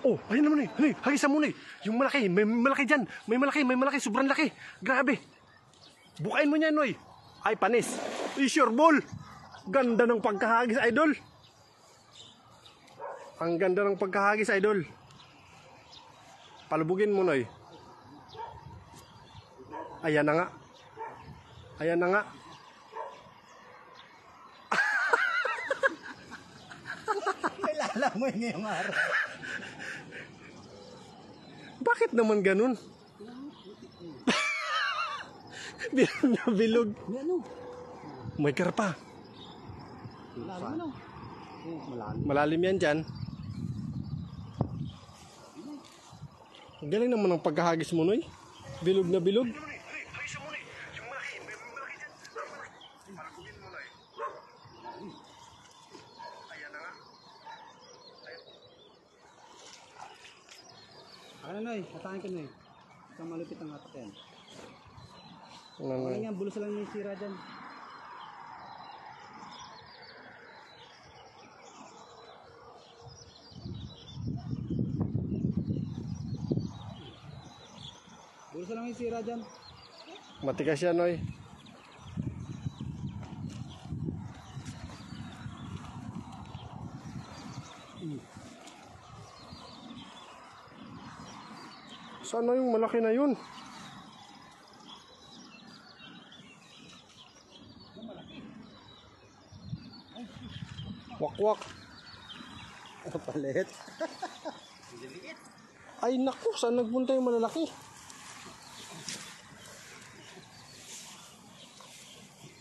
Oh, ayun naman eh. Hey, hagisan mo na eh. Yung malaki, may malaki dyan. May malaki, sobrang laki. Grabe. Bukain mo niyan, Noy. Ay, panis. Is your ball. Ganda ng pagkahagis, idol. Ang ganda ng pagkahagis, idol. Palubugin mo, Noy. Ayan na nga. Ayan na nga. Kilala mo yun ngayong araw. Bakit naman ganun? Bilog na bilog. May karpa. Malalim yan dyan. Galing naman ang pagkahagis mo, Noy. Bilog na bilog. Ano Noy? Atakin ka Noy. Isang malupit ang atak yan. Ano nga, bulos lang yung sira dyan. Bulos lang yung sira dyan. Matikas yan, Noy. Sana yung malaki na yun? Wakwak. Palit. Ay naku, saan nagpunta yung malalaki?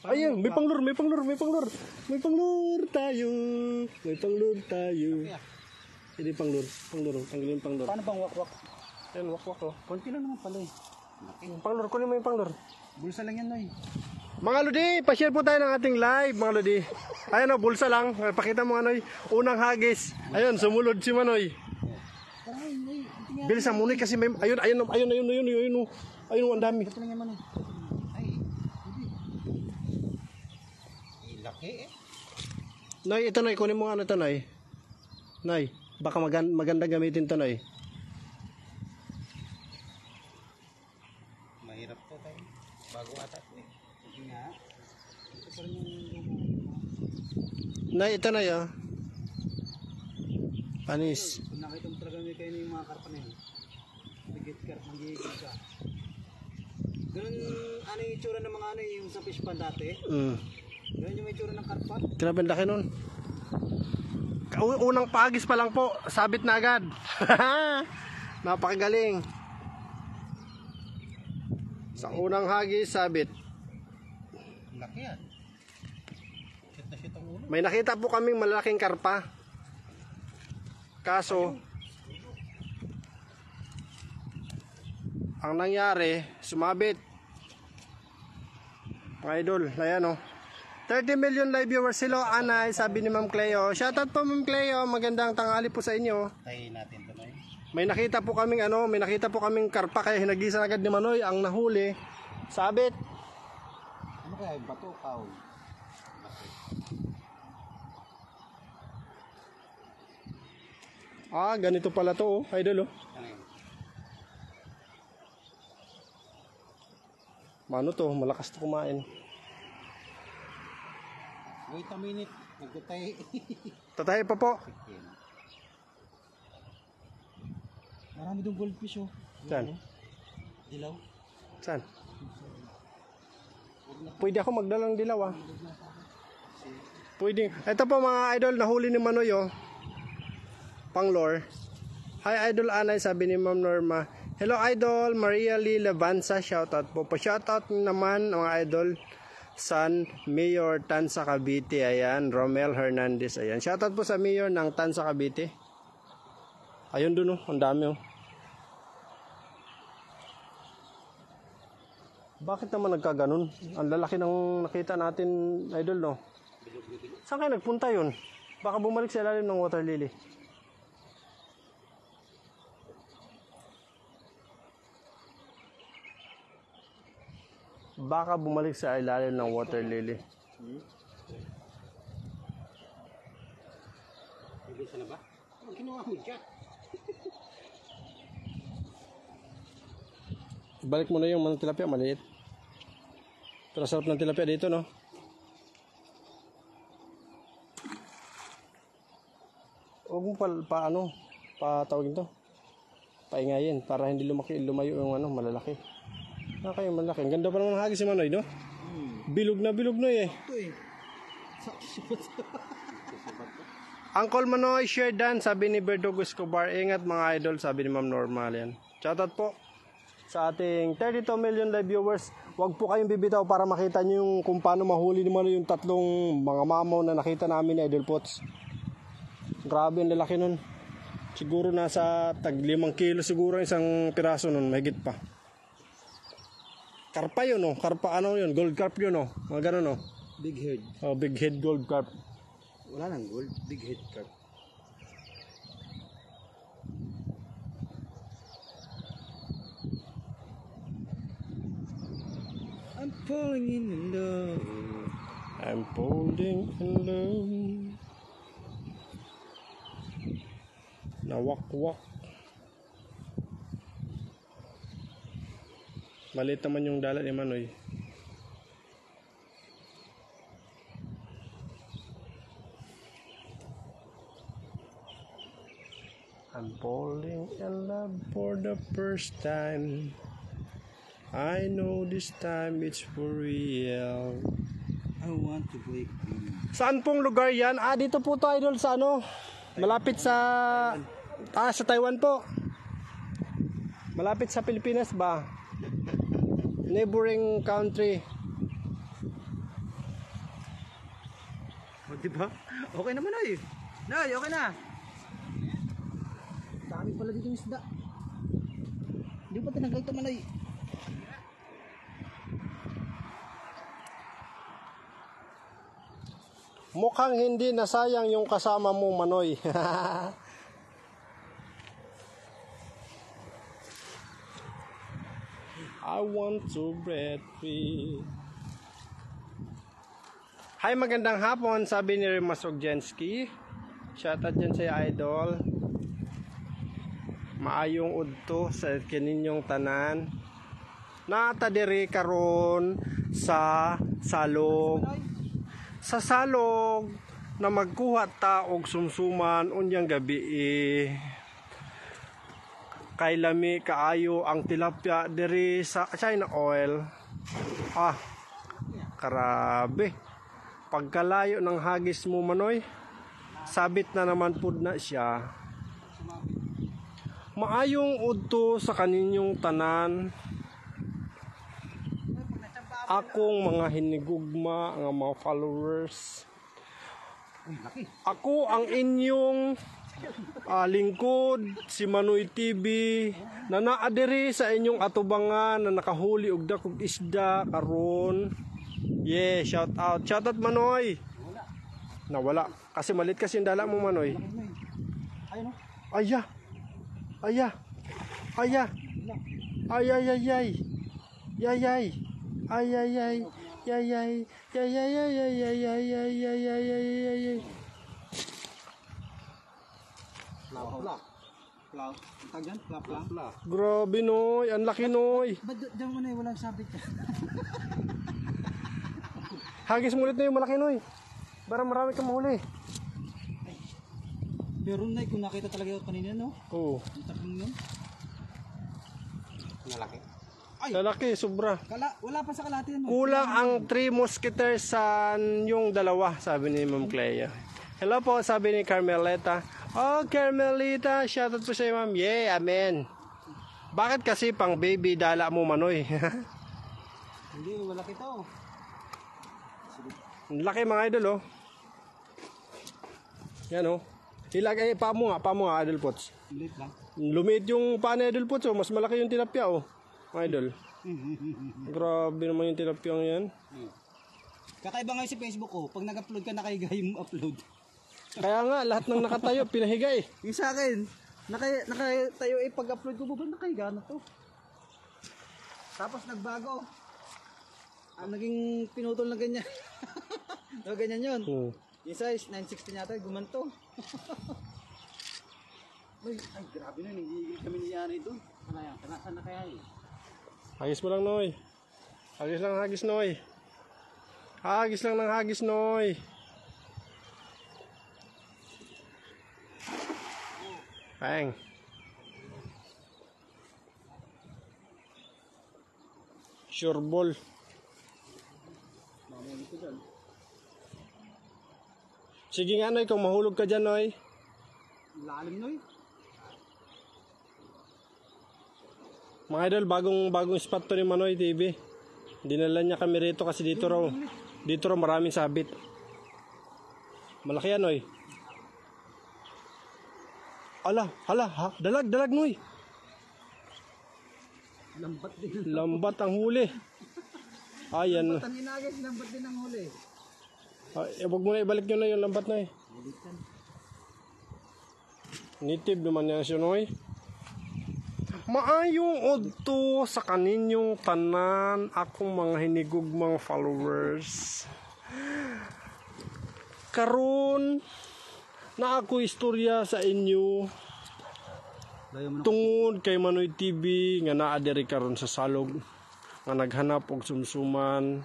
Ayun, may panglur. May panglur tayo. Hindi panglur. Tanggalin panglur. Paano bang wakwak? Yan, wakwak oh. Konti lang naman pala eh. Panglur, kunin mo yung panglur. Bulsa lang yan Noy. Mga Lodi, pa-share po tayo ng ating live, mga Lodi. Ayan o, bulsa lang. Pakita mo Manoy. Unang hagis. Ayun, sumulod si Manoy. Bilisan mo kasi may... Ayun, ang dami. Ito lang yan Manoy. Ay, hindi. Laki eh. Nay, ito Nay, kunin mo nga ito Nay. Nay, baka maganda gamitin ito Nay. Mahirap to tayo. Bago ata ito eh. Sige nga. Ito pa rin yung... Nay, ito Nay oh. Panis. Kung nakita mo talaga may kayo na yung mga karpa na yun. Magigit ka. Ganun, ano yung itsura ng mga ano yung sa fish pan dati? Ganun yung may itsura ng karpa? Grabe ang laki nun. Unang pagis pa lang po, sabit na agad. Napakagaling. Sa unang hagis, sabit. Laki yan. Shit na shit ang ulo. May nakita po kaming malalaking karpa. Kaso, ang nangyari, sumabit. Mga idol, ayan o. 30 million live viewers. Hello, Anay, sabi ni Ma'am Cleo. Shoutout po, Ma'am Cleo. Magandang tanghali po sa inyo. Tayin natin ito na yun. May nakita po kaming karpa kaya hinagisa agad ni Manoy ang nahuli. Sabit. Ano kaya yung bato, kaul? Ah, ganito pala to, oh, idol, oh. Ano yun? Mano to, malakas to kumain. Wait a minute. Nagtatay. Tatay pa po. Marami doon goldfish oh. Saan? Dilaw. Saan? Pwede ako magdalang dilaw, ah. Pwede. Ito po mga idol, nahuli ni Manoy, oh. Panglor. Hi Idol Anay, sabi ni Ma'am Norma. Hello Idol, Maria Lee Levanza, shoutout po. Pa-shoutout naman mga idol, San Mayor Tansa Cavite, ayan, Romel Hernandez, ayan. Shoutout po sa Mayor ng Tansa Cavite. Ayun dun, oh, ang dami, oh. Bakit naman nagkaganon? Ang lalaki ng nakita natin, idol, no? Saan kayo nagpunta yun? Baka bumalik sa ilalim ng water lily. Baka bumalik sa ilalim ng water lily. Hindi na ba? Ang ginawa mo dyan? Balik mo na yung mga tilapia, maliit. Pero sarap ng tilapia dito, no? Huwag mo patawagin to. Paingayin, para hindi lumayo yung malalaki. Kayo malaki. Ang ganda pa naman ng hagis si Manoy, no? Bilog na eh. Ito eh. Uncle Manoy, share dan, sabi ni Berto Escobar. Ingat mga idol, sabi ni Ma'am Normal yan. Shoutout po sa ating 32 million live viewers. Huwag po kayong bibitaw para makita nyo yung kung paano mahuli ni Manoy yung tatlong mga mamaw na nakita namin ni Idol Pots. Grabe ang lalaki nun. Siguro nasa tag 5 kilo siguro isang piraso nun, mahigit pa. Karpa yun, no? Karpa yun? Gold carp yun, no? Mga ganun, no? Big head. Oh, big head gold carp. Wala nang gold. Big head carp. I'm falling in love. I'm falling in love. Nawak-wak. Maliit naman yung dala ni Manoy. I'm falling in love for the first time. I know this time it's for real. I want to break you. Saan pong lugar yan? Dito po tayo idol sa malapit sa sa Taiwan po. Malapit sa Pilipinas ba? Neighboring country. O, diba? Okay naman ay. Nay, okay na. Dami pala dito yung isda. Hindi pa tinanggal ito manay. Mukhang hindi nasayang yung kasama mo, Manoy. I want to breathe free. Hi, magandang hapon, sabi ni Rimas Ogjenski. Shoutout dyan sa idol. Maayong udto sa kininyong tanan. Natadiri karon sa salog. Sa salog na magkuha ta og sumsuman unyang gabi kay lami kaayo ang tilapia diri sa China Oil. Karabe. Pagkalayo ng hagis mo, Manoy, sabit na naman pud na siya. Maayong udto sa kaninyong tanan. Akong mga hinigugma, ang mga followers. Ako ang inyong lingkod, si Manoy TV, na naadiri sa inyong atubangan na nakahuli og dakog isda karon. Yeah, shout out. Shout out, Manoy. Nawala. Kasi malit kasi yung dala mo, Manoy. Aya. Aya. Aya. Ay ay ay ay. Yay ay. Ay ay ay. Yay ay. Yay ay ay ay ay ay ay ay ay ay ay. Plap. Grabe, Noy. Ang laki, Noy. Ba't dyan mo na walang sabit ka? Hagis mo ulit na yung malaki, Noy. Para marami kang mahuli. Pero na kung nakita talaga yun kanina, no? Oo. Ang takong yun. Malaki. Ay! Lalaki, sobra. Wala pa sa kalati yan. Kulang ang 3 musketeers sa yung dalawa, sabi ni Ma'am Clea. Hello po, sabi ni Carmelita. Oh, Carmelita, shoutout po sa'yo, Ma'am. Yeah, amen. Bakit kasi pang baby dala mo, Manoy? Hindi, malaki to. Laki mga idol, oh. Yan, oh. Ilagay, pa mo nga, Idol Pots. Liit lang. Lumiit yung paa ni Idol Pots, oh. Mas malaki yung tilapia, oh. Mga idol. Grabe naman yung tilapia yan. Kakaiba nga sa Facebook ko, pag nag-upload ka, nakahiga yung upload. Kaya nga, lahat ng nakatayo, pinahiga eh. Yung sa akin, nakatayo pag-upload ko, ba nakahiga na to? Tapos nagbago. Naging pinutol na ganyan. No, ganyan yun. Yung size, 960 yata, gumanto. ay, grabe na, nagigil kami ni Yari doon. Saan na kaya eh? Hagis mo lang, Noy. Hagis lang, hagis, Noy. Hagis lang ng hagis, Noy. Bang. Sure ball. Mamuli ko dyan. Sige nga, Noy, kung mahulog ka dyan, Noy. Lalim, Noy. Mga idol, bagong spot to ni Manoy TV. Dinala niya kami rito kasi dito raw maraming sabit. Malaki yan, Noy. Hala, ha, dalag, Noy. Lambat din. Lambat ang huli. Ayan. Lambat ang inagis, lambat din ang huli. Huwag mo na ibalik nyo na yung lambat, Noy. Balikan. Native naman yan siya, Noy. Maayong odto sa kaninyong tanan, akong mga hinigugmang followers. Karon na ako istorya sa inyo tungod kay Manoy TV nga naa diri karon sa salog nga naghanap og sumsuman.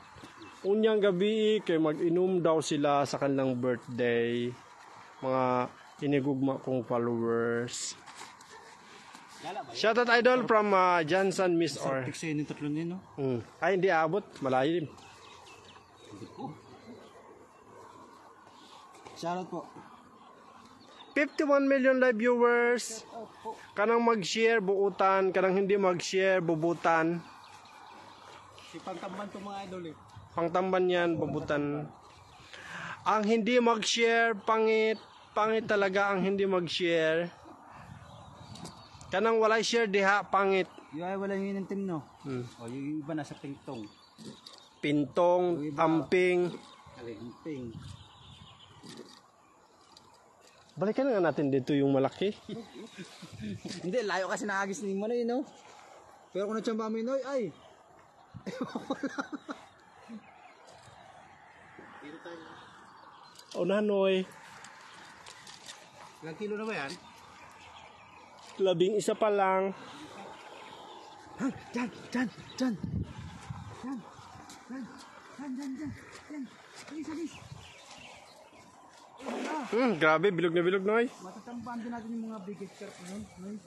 Unyang gabi kay mag-inom daw sila sa kanilang birthday. Mga hinigugma kong followers. Shoutout idol from Johnson Miss Or. Pixie yung tatlo niya, no? Ay, hindi abot. Malayo din. Shoutout po. 51 million live viewers. Kanang mag-share, buutan. Kanang hindi mag-share, bubutan. Si Pangtamban to mga idol eh. Pangtamban yan, bubutan. Ang hindi mag-share, pangit. Pangit talaga ang hindi mag-share. Kanang walay share diha, pangit. Yung ay wala yung team, no? O yung iba nasa pingtong. Pintong, amping. Amping. Balikan nga natin dito yung malaki. Hindi, layo kasi naagis ni Manoy, no? Pero kung natsamba mo Noy, ay! O nanoy. Ilang kilo na ba yan? 11 pa lang. Diyan! Sagis! Grabe, bilog na bilog, Noy. Matatambahan din natin yung mga biggest carp nun, Noy.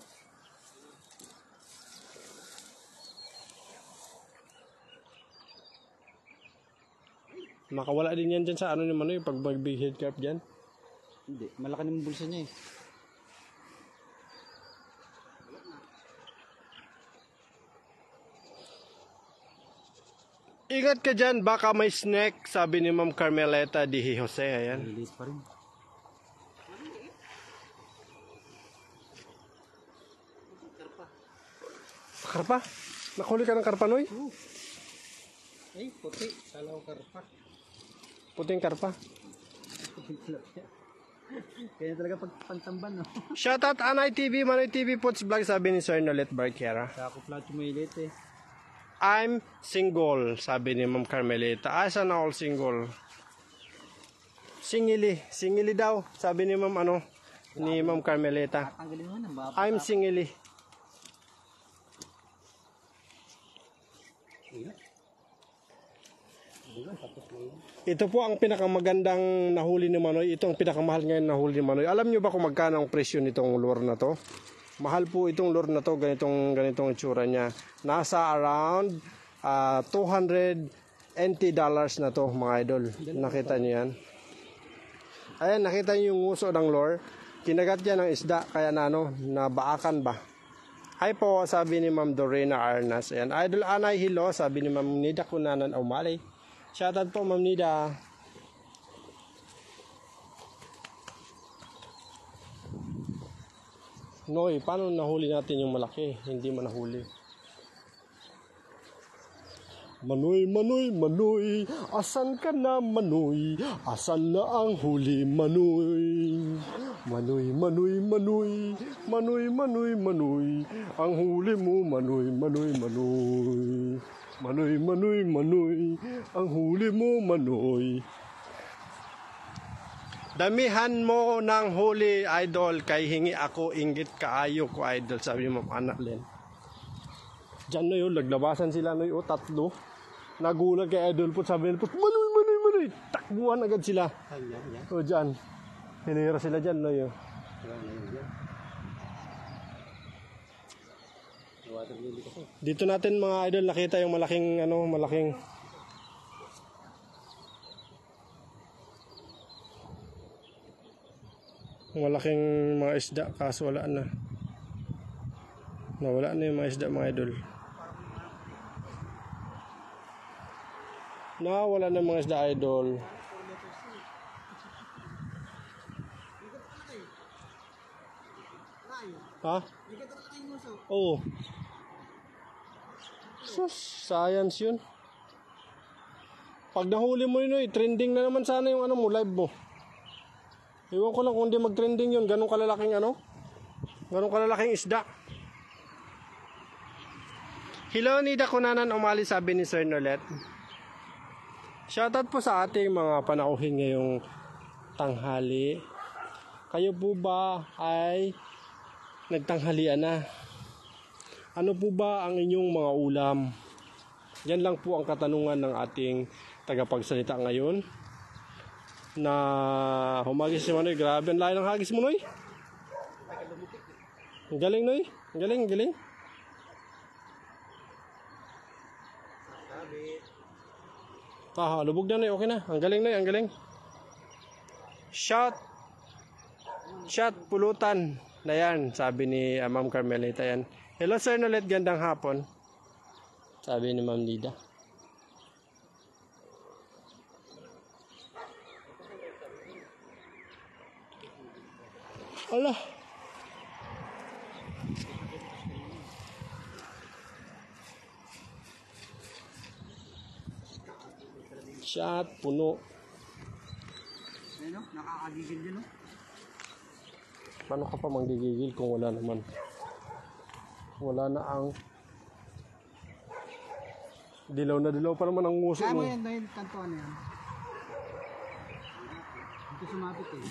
Makawala din yan dyan sa ano naman, Noy, pag mag-big head carp dyan. Hindi, malaki naman bulsa niya eh. Ingat ka dyan, baka may snake, sabi ni Ma'am Carmeleta Di Jose. Ayan. Lilit pa rin. Karpa? Nakuli ka ng karpa, Noy? Ay, puti. Salaw karpa. Puting karpa. Kaya talaga pagtamban, no? Shoutout Anay TV, Manoy TV, Puts Vlog, sabi ni Sir Nolet Barquera. Sakop lahat yung mailit eh. I'm single, sabi ni Ma'am Carmelita. Asa na all single? Singili daw, sabi ni Ma'am ni Ma'am Carmelita. Tanggalin mo na, baba. I'm singili. Ito po ang pinakamagandang nahuli ni Manoy. Ito ang pinakamahal ngayon nahuli ni Manoy. Alam nyo ba kung magkano ang presyo nitong lure na to? Mahal po itong lure na to, ganitong itsura niya. Nasa around $280 na to, mga idol. Nakita niyo yan? Ayan, nakita niyo yung nguso ng lure. Kinagat niya ng isda, kaya nabaakan ba? Hi po, sabi ni Ma'am Dorena Arnas. Ayan, Idol Anay Hilo, sabi ni Ma'am Nida Kunanan Umali. Shoutout po, Ma'am Nida. Noy, paano nahuli natin yung malaki? Hindi man nahuli. Manoy, asan ka na, Manoy? Asan na ang huli, Manoy? Manoy, ang huli mo, Manoy. Manoy, ang huli mo, Manoy. Damihan mo ng huli, idol, kay hingi ako inggit kaayo ko, idol, sabi mo, anak Len. Diyan na yun, naglabasan sila na yun, tatlo. Nagulag kay Idol po, sabi nila po, Manoy! Takbuhan agad sila. O dyan. Hinira sila dyan na yun. Dito natin mga idol nakita yung malaking malaking mga isda, kaso wala na. Nawala na yung mga isda mga idol. Nawala na mga isda idol. Ha? Oo. Sus, science yun. Pag nahuli mo yun, trending na naman sana yung live mo. Iwan ko lang kung hindi mag-trending yun. Ganong kalalaking isda. Hello, Nida Kunanan Umali, sabi ni Sir Nolet. Shoutout po sa ating mga panauhin ngayong tanghali. Kayo po ba ay nagtanghalian na? Ano po ba ang inyong mga ulam? Yan lang po ang katanungan ng ating tagapagsalita ngayon. Na humagis si Manoy. Grabe ang layo ng hagis mo, Noy. Ang galing, Noy. Ang galing. Lubog na, Noy. Okay na. Ang galing, Noy. Ang galing. Shot pulutan na yan, sabi ni Ma'am Carmelita yan. Hello Sir Nolet, gandang hapon, sabi ni Ma'am Nida. Ala, shot puno. Ano? Nakakagigil din, no? Paano ka pa manggigigil kung wala naman? Wala na ang dilaw pa naman ang nguso mo. Kaya mo yan, dahil kantuan yan. Dito sumapit eh.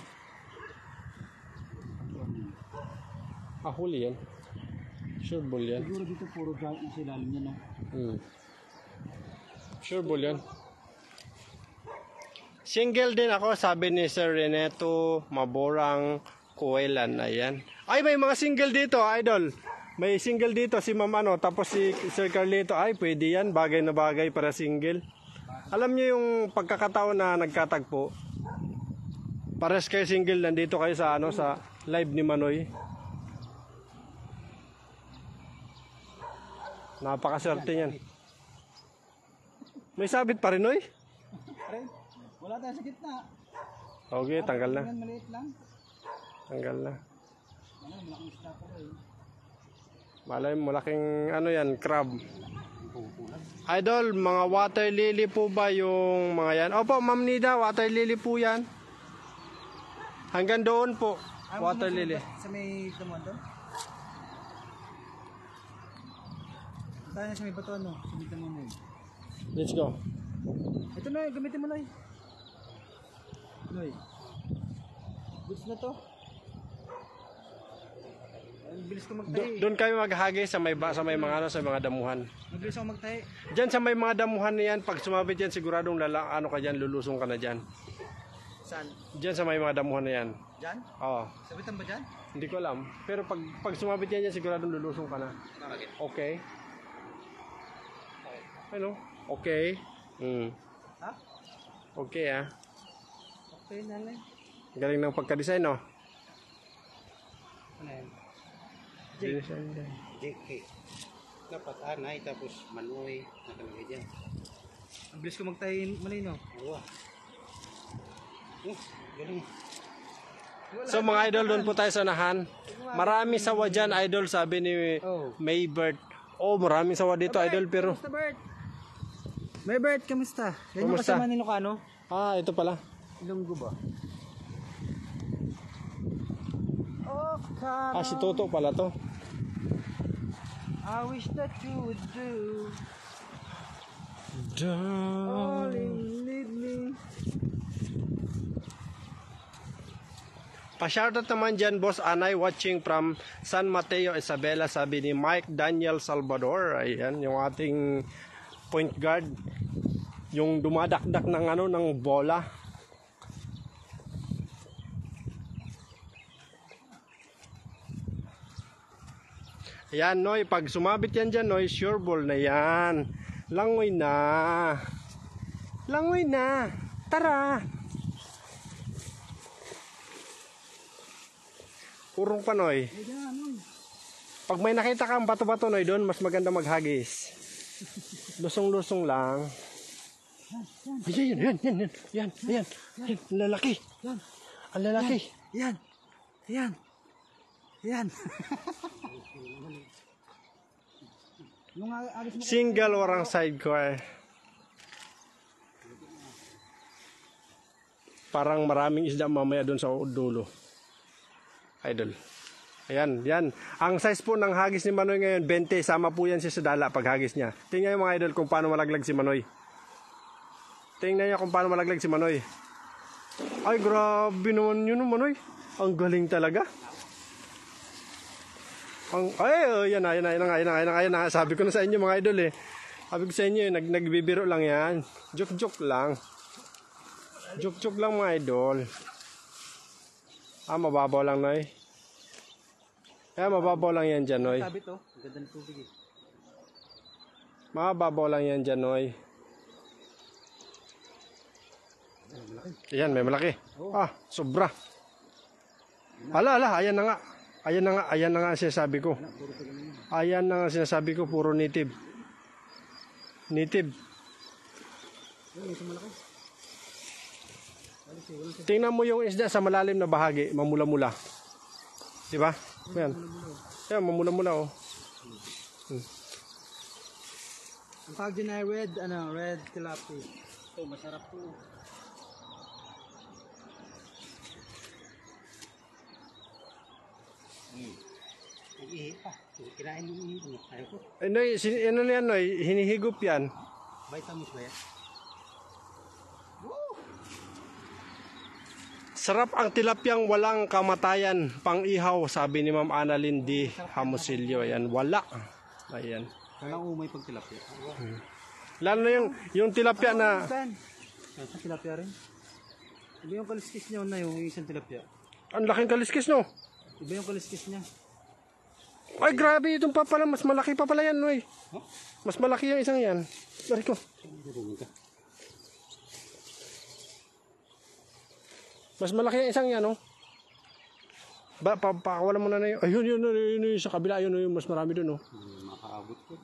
Huli yan. Sure ball yan. Siguro dito puro giant na sila lalim niya, no? Sure ball yan. Single din ako, sabi ni Sir Reneto Maborang Kuelan. Ayan. Ay, may mga single dito, idol. May single dito si Ma'am tapos si Sir Carlito. Ay, pwede yan. Bagay na bagay para single. Alam niyo yung pagkakataon na nagkatagpo. Pares kayo single, nandito kayo sa sa live ni Manoy. Napakaswerte niyan. May sabit pa rin, Noy? Wala tayo sa gitna. Okay, tanggal na. Maliit lang. Tanggal na. Malaking isda pa rin. Malay mo, malaking yan, crab. Idol, mga water lily po ba yung mga yan? Opo, Ma'am Nida, water lily po yan. Hanggang doon po, water lily. Sa may damuhan doon? Tayo sa may bato, ano? Sa may damuhan mo. Let's go. Ito na, gamitin mo na eh. Noy. Goods na to. Ang bilis ko magtahi. Doon kami maghagi sa may mga sa mga damuhan. Mabilis ako magtahi. Diyan sa may mga damuhan na yan, pag sumabit yan siguradong ka diyan, lulusong ka na diyan. Saan? Diyan sa may mga damuhan na yan. Diyan? Oo. Sabitan ba diyan? Hindi ko alam. Pero pag sumabit yan siguradong lulusong ka na. Bakit? Okay. Ano? Okay. Ha? Okay ah. Okay na lang. Galing ng pagka-design, no? Ano yan? JK. Dapat anay tapos Manoy nakalagay dyan. Ang bilis ko magtahi Manoy, no? Oo. Galing. So mga idol, doon po tayo sa unahan. Marami sawa dyan, idol, sabi ni Maybert. Oh, maraming sawa dito, idol, pero... Kamusta, Bert? Maybert, kamusta? Yan yung Kamusta? kasama ni Lucano? Ah, ito pala. Ilonggo ba? Ah, si Toto pala to. I wish that you would do Down. all you need me. Pa-shoutout naman dyan, Boss Anay, watching from San Mateo, Isabela, sabi ni Mike Daniel Salvador. Ayan, yung ating point guard. Yung dumadakdak ng ng bola. Ayan, Noy, pag sumabit yan dyan, Noy, sure ball na yan. Langoy na. Langoy na. Tara. Urong pa, Noy. Pag may nakita kang bato-bato, Noy, doon, mas maganda maghagis. Lusong-lusong lang. Yan. Ang lalaki. Ang lalaki. Yan. Yung agis mo Single warang sidecar. Parang maraming isda mamaya doon sa dulo. Idol. Ayan, yan. Ang size po ng hagis ni Manoy ngayon, 20. Sama po yan siya sa dala pag hagis niya. Tingnan nyo mga idol kung paano malaglag si Manoy. Tingnan nyo kung paano malaglag si Manoy. Ay, grabe naman yun, Manoy. Ang galing talaga. Yan na. Sabi ko na sa inyo mga idol eh. Sabi ko sa inyo, nagbibiro lang yan. Joke lang. Joke lang mga idol. Mababaw lang, Noy. Mababaw lang yan dyan, Noy. sabi to, ganda ng tubig eh. Mababaw lang yan dyan, Noy. Ayan, may malaki. Sobra. Ala, ayan na nga. Ayan na nga sinasabi ko. Ayan na nga sinasabi ko, puro native. Tingnan mo yung isda sa malalim na bahagi, mamula-mula. Di ba? Ayan. Ayan, mamula-mula oh. Ang tawag din ay red tilapia. Ito, masarap po. Kinain mo yung ayaw ko. Noy, ano yan, Noy? Hinihigop yan. Vitamins ba yan? Sarap ang tilapyang walang kamatayan, pang-ihaw, sabi ni Ma'am Annalyn D. Hamosilio. Ayan, wala. Ayan. Walang umay pag tilapia. Lalo na yung tilapia na... Tilapia rin. Iba yung kaliskis niya na yung isang tilapia. Ang laking kaliskis, no? Iba yung kaliskis niya. Ay, grabe. Itong pa pala. Mas malaki pa pala yan, Noy. Mas malaki yung isang yan. Bari ko. Mas malaki yung isang yan, no? Pakawalan mo na yun. Ayun, yun, sa kabila. Ayun, mas marami doon, no? Makaabot ko.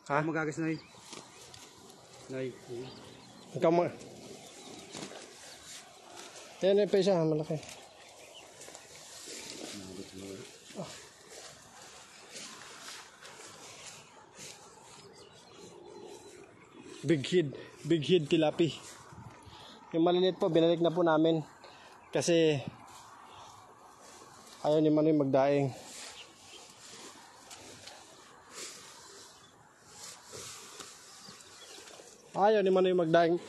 Ha? Magagas na yun. Ikaw mo. Yan, pa isa. Malaki. Big head tilapi. Yung maliliit po, binalik na po namin. Kasi ayaw ni Manoy magdaing. Ayaw ni Manoy magdaing.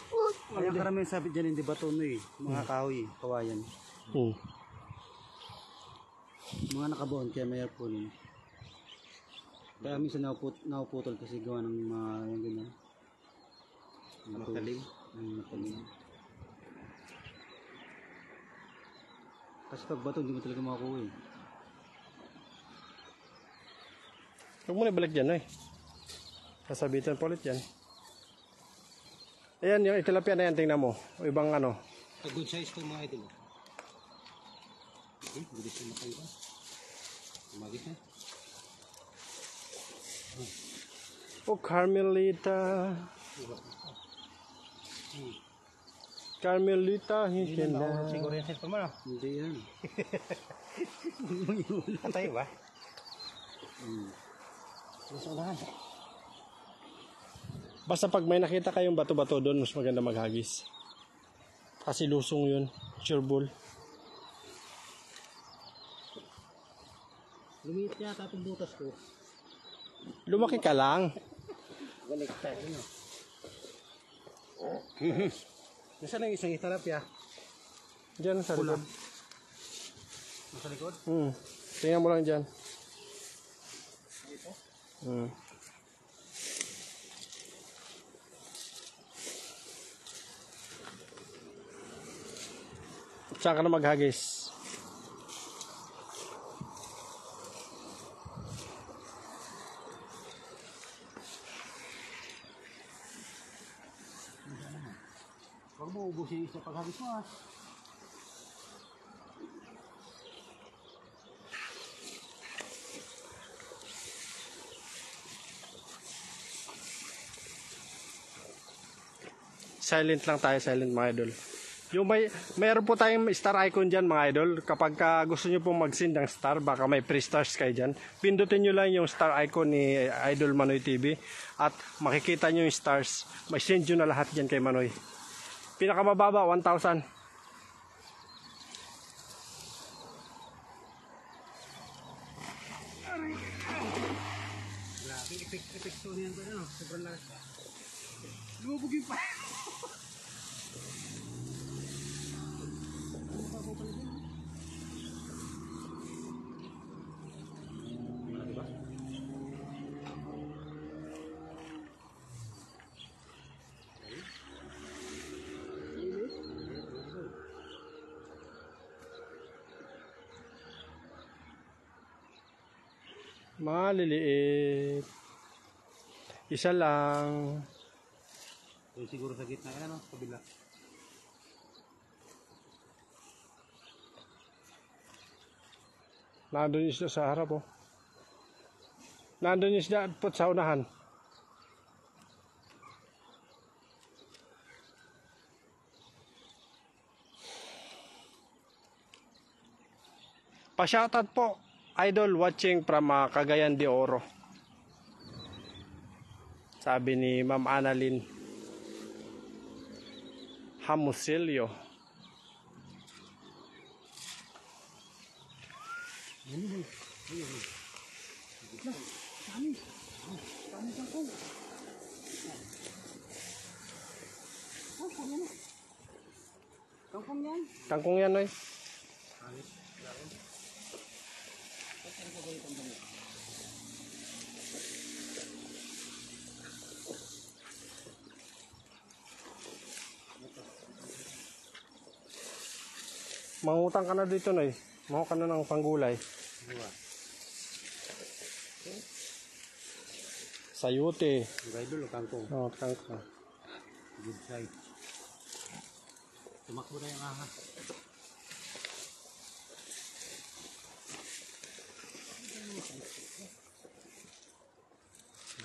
Kaya karamihan sabi dyan hindi bato no eh. Mga kahoy, kawayan. Mga nakabuon kaya may airpon. Kaya minsan naputol kasi gawa ng mga yung ganyan. Matalim. Kasi pag bato hindi mo talaga makakuha eh. Huwag mo na balik dyan, Noy. Kasabitan po ulit yan. Ayan, yung tilapia na yan, tingnan mo. O ibang ano. Good size to mga idol. Bilis na makain. Umagis na. Oh, Carmelita. Carmelita, hinda. Siguro yan sa pamana. Hindi yan. Patay ba? Gusto na. Basta pag may nakita kayong bato-bato doon, mas maganda maghagis. Kasi lusong yun. Sure ball. Lumiit yata itong butas ko. Lumaki ka lang. Balik tayo. Nasaan ang isang tilapia? Diyan sa likod. Nasa likod? Tingnan mo lang dyan. Saan ka na maghagis? Huwag mo ubusin sa paghagis mo ah. Silent lang tayo, silent mga idol. Yung mayroon po tayong star icon dyan mga idol. Kapag gusto nyo pong mag-send ng star, baka may free stars kayo dyan. Pindutin nyo lang yung star icon ni Idol Manoy TV. At makikita nyo yung stars. May send nyo na lahat dyan kay Manoy. Pinakamababa, 1,000. Grabe, epekto niyan ko ano. Sobrang lakas. Lumubog yung pa. Maliliit. Isa lang. Yung siguro sa gitna yan, no? Kabila. Nandun yung isda sa harap oh. Nandun yung isda po sa unahan. Pa-shoutout po, idol watching from Cagayan de Oro. Sabi ni Ma'am Annalyn Hamusilio. Kangkong yan. Kangkong yan ay. Mangutang ka na dito na eh. Maho ka na ng panggulay. Sayute. Yung idol, kangkong. Oh, kangkong. Good side. Tumakbo na yung ahas.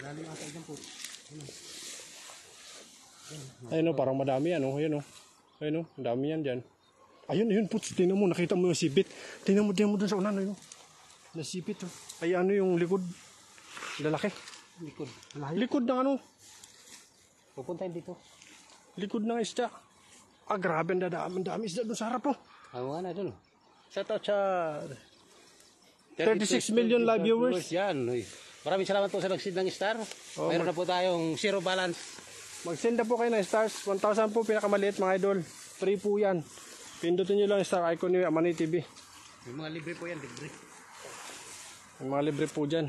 Lalo yung atay dyan po. Ayun o, parang madami yan o. Ayun o. Ayun o, madami yan dyan. Ayun, ayun po. Tingnan mo, nakita mo yung sipit. Tingnan mo dun sa unan. Ayun o. Nasipit o. Ay ano yung likod. Lalaki. Likod. Likod ng ano. Pupuntahin dito. Likod ng isda. Ah, grabe ang dami isda doon sa harap o. Ang nga na dun. Shout out sa 36 million live viewers. Yan. Uy. Maraming salamat po sa nag-seed ng star. Oh, Mayroon na po tayong zero balance. Mag-send na po kayo ng stars. 1,000 po pinakamaliit mga idol. Free po yan. Pindutin nyo lang yung star icon ni Manoy TV. May mga libre po yan, libre. May mga libre po dyan.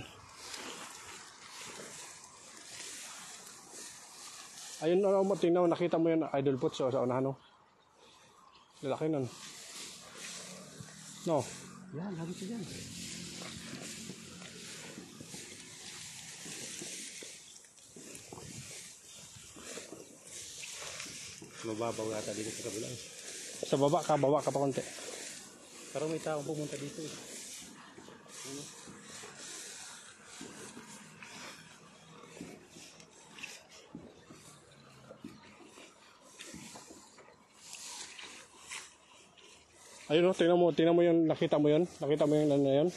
Ayun, tingnan mo, nakita mo yun, idol po sa unahan, no? Lalaki nun. No? Yan, lagi siya dyan. Mababaw yata dito sa kabila. Sa baba ka pa konti. Parang may taong pumunta dito. Ayun, no? Tingnan mo yun, nakita mo yun ano na yun.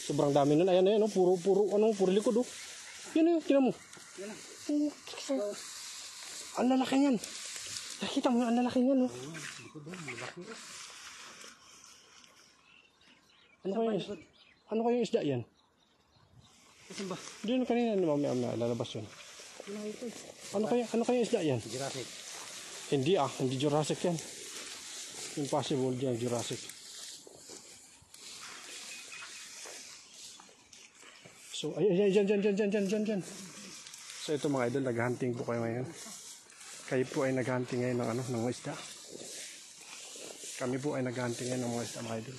Sobrang dami nun. Ayan, no? Puro likod, oh. Yan, tingnan mo. Ang lalaki yan. Nakita mo yun, ang lalaki yan, no? Ano kaya isda yan? Saan ba? Diyan kanina, mamaya lalabas yun. Ano kaya isda yan? Jurassic. Hindi Jurassic yan. Impossible dyan, Jurassic. So, ay, dyan. So, ito mga idol, naghunting po kayo ngayon. Kayo po ay naghunting ngayon ng, ng isda. Kami po ay naghunting ngayon ng mga isda, mga idol.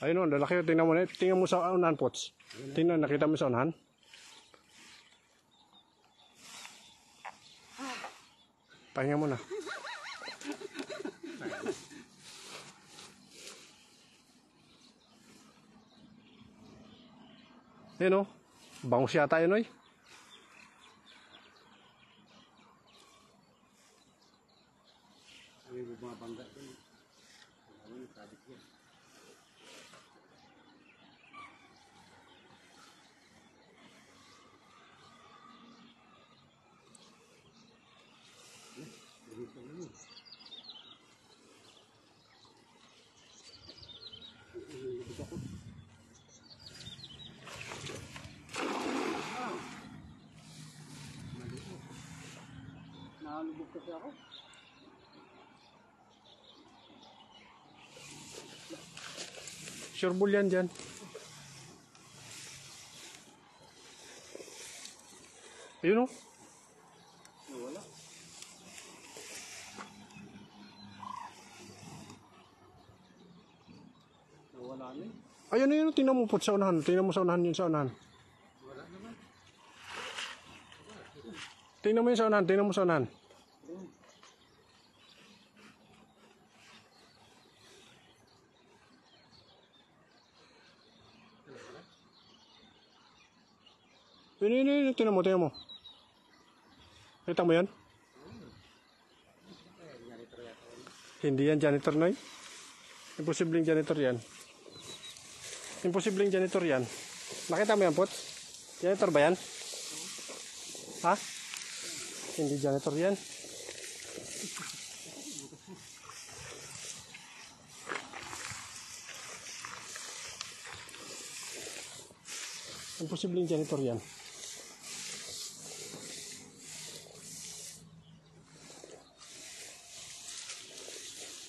Ayun o, lalaki. Tingnan mo na. Tingnan mo sa unahan, Pots. Tingnan, nakita mo sa unahan. Pahinga mo na. Ayun o. Bangus yata yun, oy. Nakalubog kasi ako. Sure bull yan dyan. Ayun o. Wala. Nawala na eh. Ayun, ayun. Tingnan mo, Pots, sa unahan. Tingnan mo sa unahan yun, sa unahan. Wala naman. Tingnan mo yun sa unahan. Tingnan mo sa unahan. Yun. Tingnan mo. Kita mo yan? Hindi yan janitor, Noy. Imposibleng janitor yan. Nakita mo yan, Pots? Janitor ba yan? Ha? Hindi janitor yan. Imposibleng janitor yan.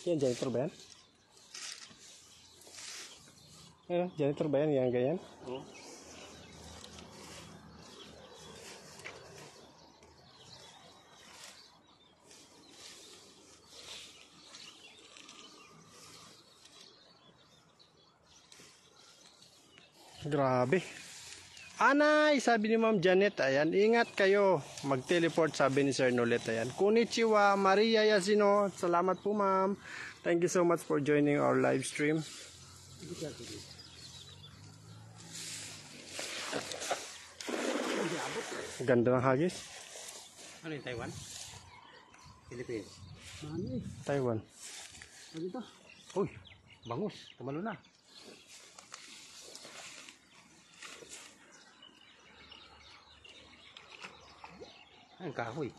Yan, janitor ba yan? Ayun, janitor ba yan? Yan, ganyan? Oo. Grabe. Anay, sabi ni Ma'am Janet, ayan, ingat kayo. Mag-teleport, sabi ni Sir Nolet, ayan. Konnichiwa, Maria Yasino. Salamat po, Ma'am. Thank you so much for joining our live stream. Ganda ng hagis. Ano yung Taiwan? Philippines. Ano eh. Taiwan. Ano ito? Uy, bangus. Tumalo na. Ay, ang kahoy.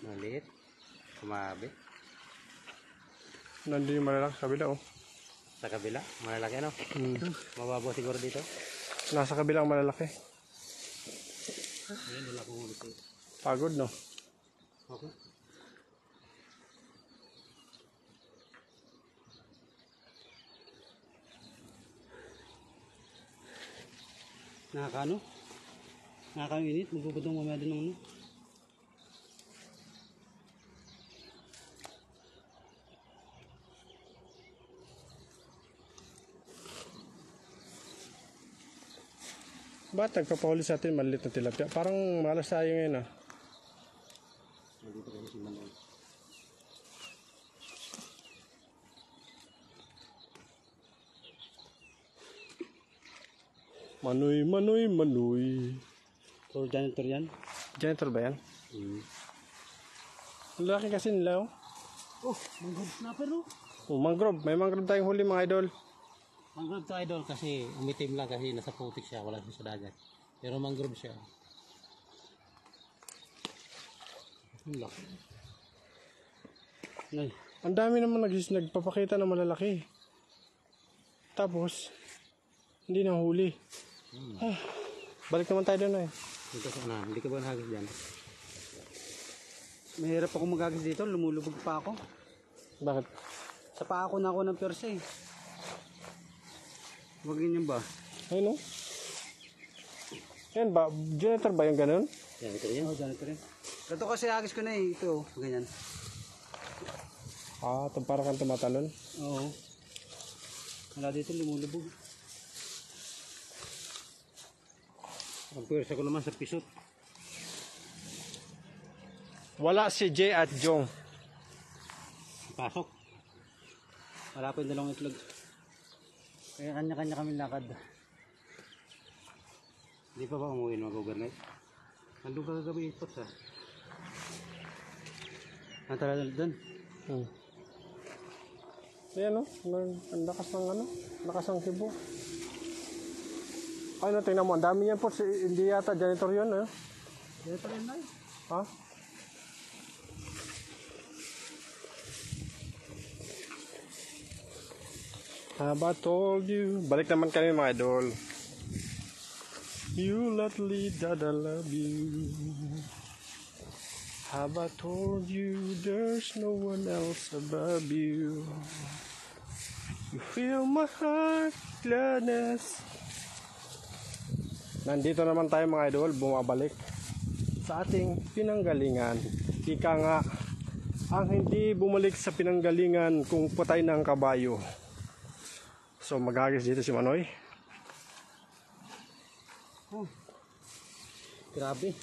Maliit. Kumabi. Nandun yung malalaki sa kabila, oh. Sa kabila. Malalaki ano? Mababaw siguro dito. Nasa kabila ang malalaki. Ayan, wala kong ulit. Pagod, no? Okay. Nakakaano? Nakakainit. Magpuputong mamaya din ng ano. Ba't nagpapahuli sa atin maliit na tilapia? Parang malas tayo ngayon, ah. Nandito kayo si Manoy. Manoy. So, janitor yan. Janitor ba yan? Ang laki kasi nila, oh. Oh, mangrove snapper no? Oh, mangrove. May mangrove tayong huli, mga idol. Mangrove to idol kasi umitim lang kasi nasa putik siya. Wala siya sa dagat. Pero mangrove siya. Ang laki. Nay. Ang dami naman nagpapakita ng malalaki. Tapos, hindi na huli. Ah, balik naman tayo doon, eh. Dito sa una. Hindi ka ba nahagis dyan? Mahirap akong magagis dito, lumulubog pa ako. Bakit? Sa paa ko na ako ng persa eh. Huwag ganyan ba? Ayun, no? Yan ba? Janitor ba yung ganun? Yan, ito yan. Oo, ganito rin. Ito kasi agis ko na eh. Ito, ganyan. Ah, ito parang kang tumatalon. Oo. Wala dito, lumulubog. Ang pwersa ko naman sa pisot. Wala si Jay at Jong. Pasok. Wala pa yung dalawang itlog. Kaya kanya-kanya kami lakad. Hindi pa ba umuwi ng mga overnight? Nandun ka kagabi ipot ha. Natala doon. Ayan, no? Ang lakas ng ano? Lakas ng kibo. Ay, no, tingnan mo. Ang dami yan po. Hindi yata janitor yun, eh. Dito rin na eh. Ha? Have I told you? Balik naman kami mga idol. You lovely that I love you. Have I told you there's no one else above you? You fill my heart gladness. Nandito naman tayo mga idol, bumabalik sa ating pinanggalingan. Ika nga, ang hindi bumalik sa pinanggalingan kung patay ng kabayo. So maghagis dito si Manoy. Grabe.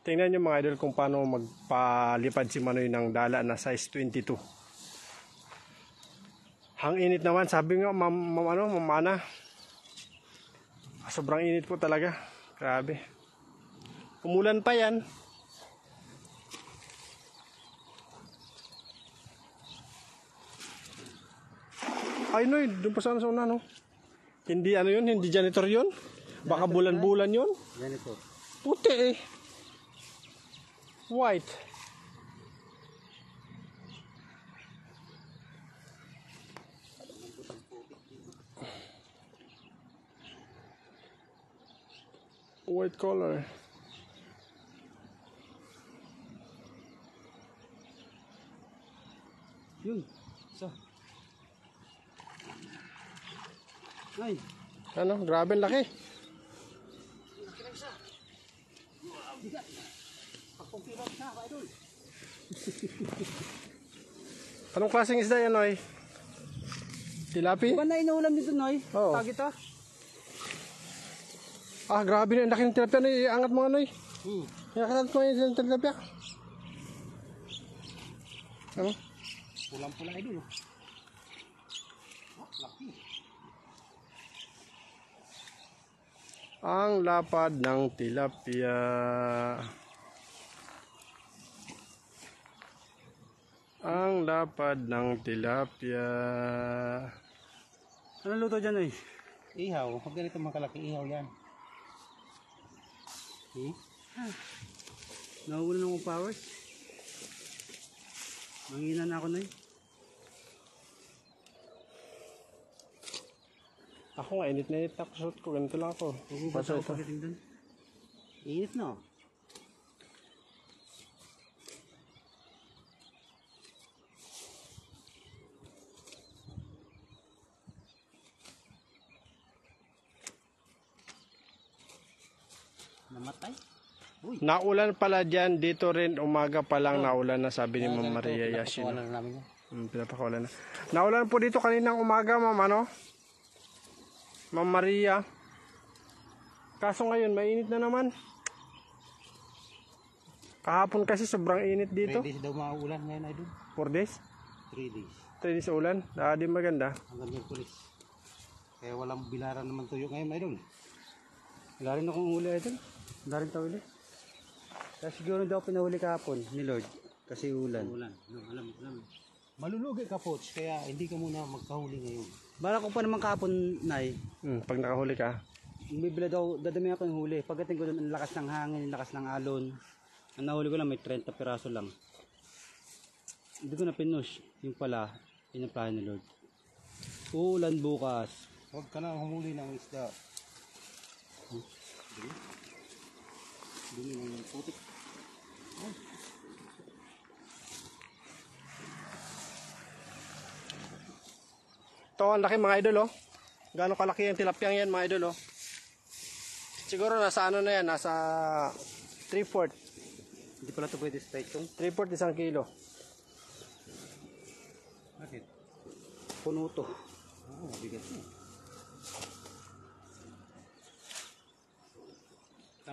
Tingnan nyo mga idol kung paano magpalipad si Manoy ng dala na size 22. Ang init naman, sabi nga mamana. Sobrang init po talaga. Grabe. Umulan pa yan. Ay no, doon pa sana sa una, no? Hindi ano yun, hindi janitor yun. Baka bulan-bulan yun. Ganito. Puti eh. White. White color. Yun. Isa. Ay. Ano, grabe ang laki. Anong klaseng isda yan, Noy? Tilapi? Ba na inuulam dito, Noy? Oo. Tagit ah. Ah, grabe na. Ang laki ng tilapia, Noy. Angat mo, Noy. Angat mo yung tilapia. Ano? Pulang-pula idol. Laki. Ang lapad ng tilapia. Ang lapad ng tilapia. Anong luto dyan, Noy? Ihaw. Pag ganito mga kalaki, ihaw yan. Nahuhuli na akong powers. Manghina na ako, Noy. Ako nga, init na init ako. Suot ko, ganito lang ako. Basta ako pagdating dun. Init no? Namatay? Uy. Naulan pala dyan, dito rin umaga pa lang naulan na, sabi ni Ma'am Maria Yashino. Pinapakawalan na namin yan. Pinapakawalan na. Naulan po dito kaninang umaga, Ma'am, ano? Ma'am Maria. Kaso ngayon, mainit na naman. Kahapon kasi sobrang init 3 dito. days daw mauulan ngayon idol. 4 days? 3 days. 3 days ulan. Di maganda. Hanggang Miyerkules. Kaya walang bilaran naman tuyo ngayon idol. Wala rin akong huli, idol. Wala rin tawili. Kaya siguro daw pinahuli kahapon ni Lord. Kasi ulan. Ulan. No, alam. Malulugi ka Poch, kaya hindi ka muna magkahuli ngayon. Bala ko pa naman kahapon, Nay. Pag nakahuli ka. Bibila daw, dadami ako yung huli. Pagdating ko doon, ang lakas ng hangin, ang lakas ng alon. Ang nahuli ko lang, may 30 piraso lang. Hindi ko na pinush. Yung pala, inaplahan ni Lord. Uulan bukas. Huwag ka na humuli ng isda. Dumi ng putik. Ito, ang laki mga idol, oh. Gaano kalaki yung tilapyang yan, mga idol, oh. Siguro nasa ano na yan, nasa 3/4. Hindi pala ito pwede sa itong. 3/4 isang kilo. Bakit? Puno to. Oo, mabigat mo.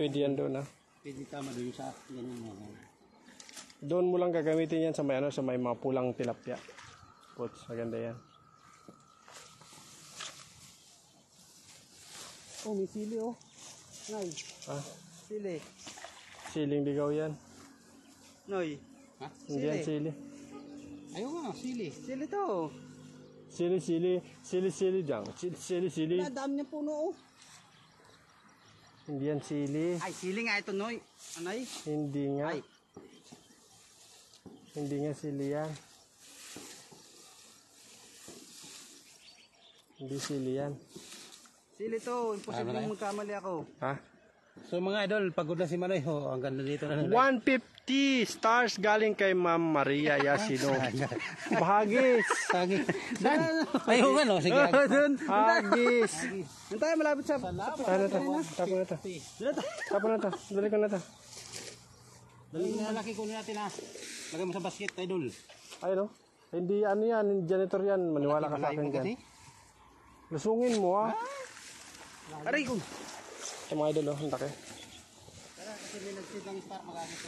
Pwede yan doon, ah. Pwede tama doon sa yan yung mga. Doon mo lang gagamitin yan sa may, ano, sa may mga pulang tilapia. Puts, maganda yan. Oh, may sili oh. Noy, Ah, sili. siling ligaw yan. Noy. Ha? Hindi yan sili. Ayaw nga, sili. Sili to. Sili dyan. Sili. Wala, dami niya puno oh. Hindi yan sili. Ay, sili nga ito, Noy. Anay? Hindi nga. Ay. Hindi nga sili yan. Hindi sili yan. Sili to. Imposible Ano na magkamali ako. Ha? So mga idol, pagod na si Manoy. Oh, ang ganda dito na. 150 stars galing kay Ma'am Maria Yasino. Bahagis. Sagi. Dan. Ayaw nga no. Sige. Doon. Hagis. Doon tayo malapit sa... Ano to? Tapo na to. Tapo na to. Dali ko na to. Dali na malaki kunin natin ha. Lagay mo sa basket, idol. Ay no? Hindi ano yan. Janitor yan. Maniwala ka sa akin dyan. Lusungin mo ah. Aray ko. Ito mga idol oh. Ang laki. Tara, kasi may nagsid ng star magamit ko.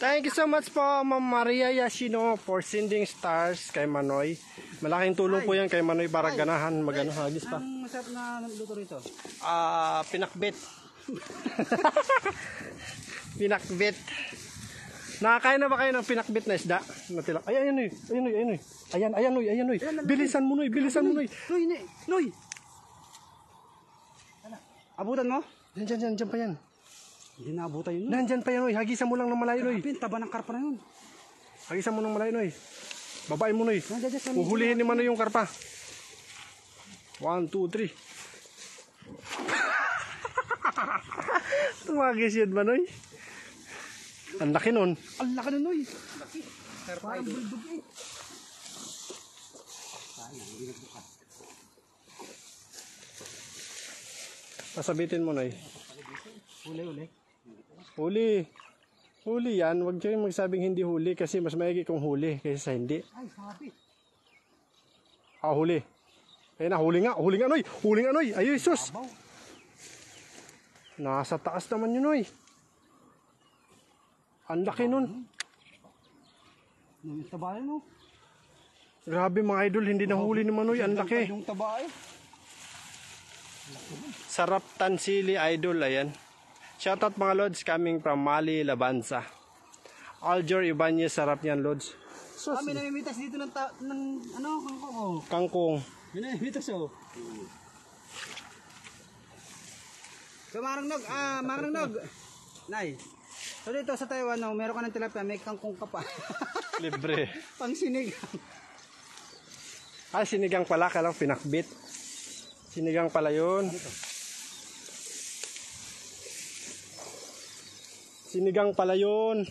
Thank you so much po Ma'am Maria Yashino for sending stars kay Manoy. Malaking tulong po yan kay Manoy para ganahan magano hagis pa. Ang masarap na luto rito. Pinakbet. Pinakbet. Nakakain na ba kayo ng pinakbet na isda? Natilap. Ay, ayan oy. Ayan oy. Bilisan mo Noy. Noy! Abutan mo? Diyan pa yan. Hindi naabutan yun. Nandyan pa yan oy. Hagisan mo lang ng malayo Noy. Grabe, taba ng karpa na yun. Hagisan mo ng malayo Noy. Babae mo Noy. Nandiyan. Huhulihin ni Manoy yung karpa. 1, 2, 3. Tumagis yun Manoy. Ang laki nun. Ang laki na Noy. Laki. Parang bulbog eh. Pasabitin mo Noy. Huli. Huli yan. Huwag kayo magsabing hindi huli kasi mas maigi kung huli kaysa sa hindi. Ay, sabi. Huli. Ayun na, huli nga Noy. Ay, sus. Nasa taas naman yun Noy. Ang laki nun. Yung taba yun oh. Grabe mga idol, hindi nahuli ni Manoy. Ang laki. Yung taba eh. Sarap tansili idol, ayan. Shoutout mga lods coming from Mali, Labanza. Aljor Ibanez, sarap niyan lods. May namimitas dito ng kangkong oh. Kangkong. May namimitas oh. So Marang Nog. Nay. So dito sa Taiwan no, meron ka ng tilapia, may kangkong ka pa. Libre. Pang sinigang. Sinigang pala, kalang pinakbit. Sinigang pala yun. Sinigang pala yun.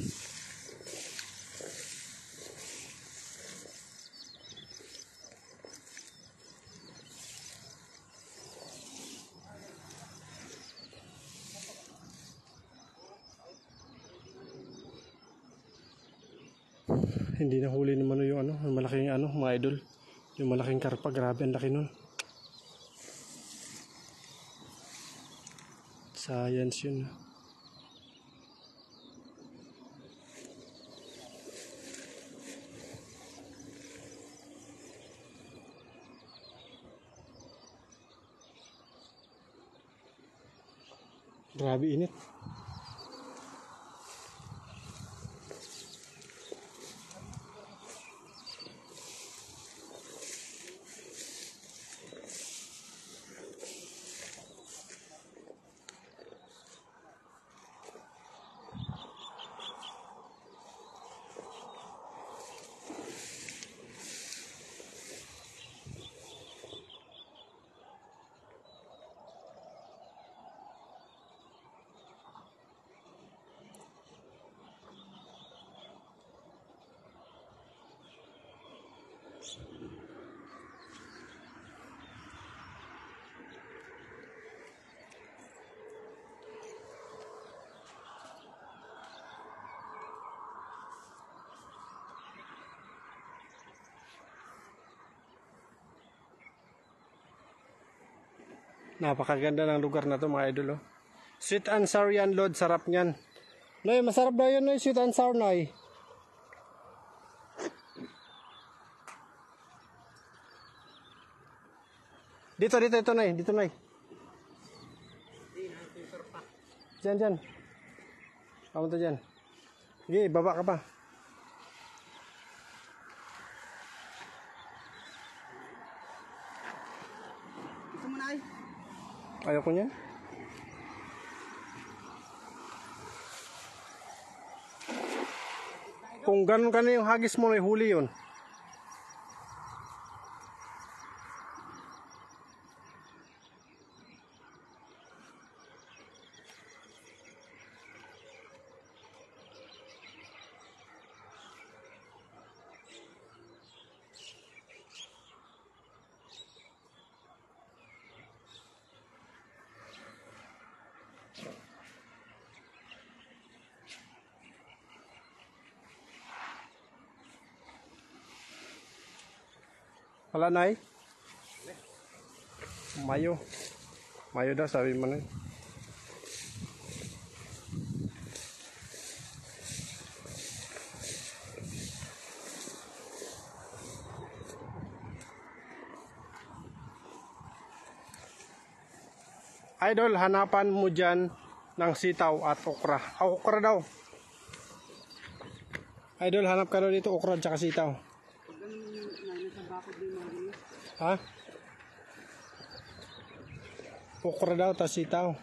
Hindi na huli naman yung yung malaking mga idol. Yung malaking karpa, grabe ang laki nun. Science yun. Grabe init. Napakaganda ng lugar na to mga idol. Oh. Sweet and sour yan, Lord. Sarap niyan. Noy, masarap daw yun, Noy. Sweet and sour, Noy. Dito, ito, Noy. Dito, Noy. Diyan. Kamunta dyan. Sige, baba ka pa. Gusto mo na ay? Ayoko niya. Kung ganun ka na yung hagis mo, may huli yun. Wala na eh. Mayo. Mayo daw, sabi mo na. Idol, hanapan mo dyan ng sitaw at okra. Okra daw. Idol, hanap ka daw dito okra at saka sitaw. Ha? Okra daw, tas sitaw.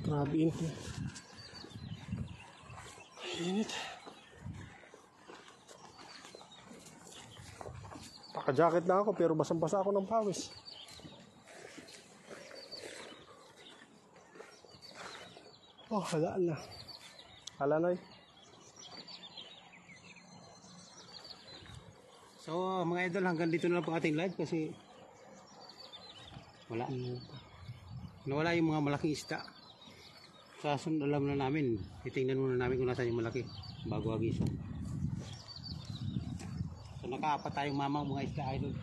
Grabe init. Init. Naka-jacket na ako pero basang-basa ako ng pawis. Oh, halaan na. Hala, Noy. So mga idol, hanggang dito na lang po ating live kasi wala. Nawala yung mga malaking isda. Sa sunod alam na namin, titingnan muna namin kung nasaan yung malaki bago agisa. So nakaapat tayong mamang mga isda idol.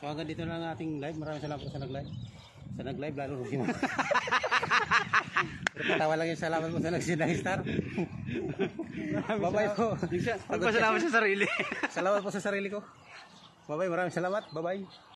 So hanggang dito na lang ating live. Maraming salamat sa nag-live. Sa nag-live lalo rugi mo. Pero patawa lang yung salamat mo sa nag-star. Bye-bye po. Magpasalamat sa sarili. Salamat po sa sarili ko. Bye-bye, maraming salamat. Bye-bye.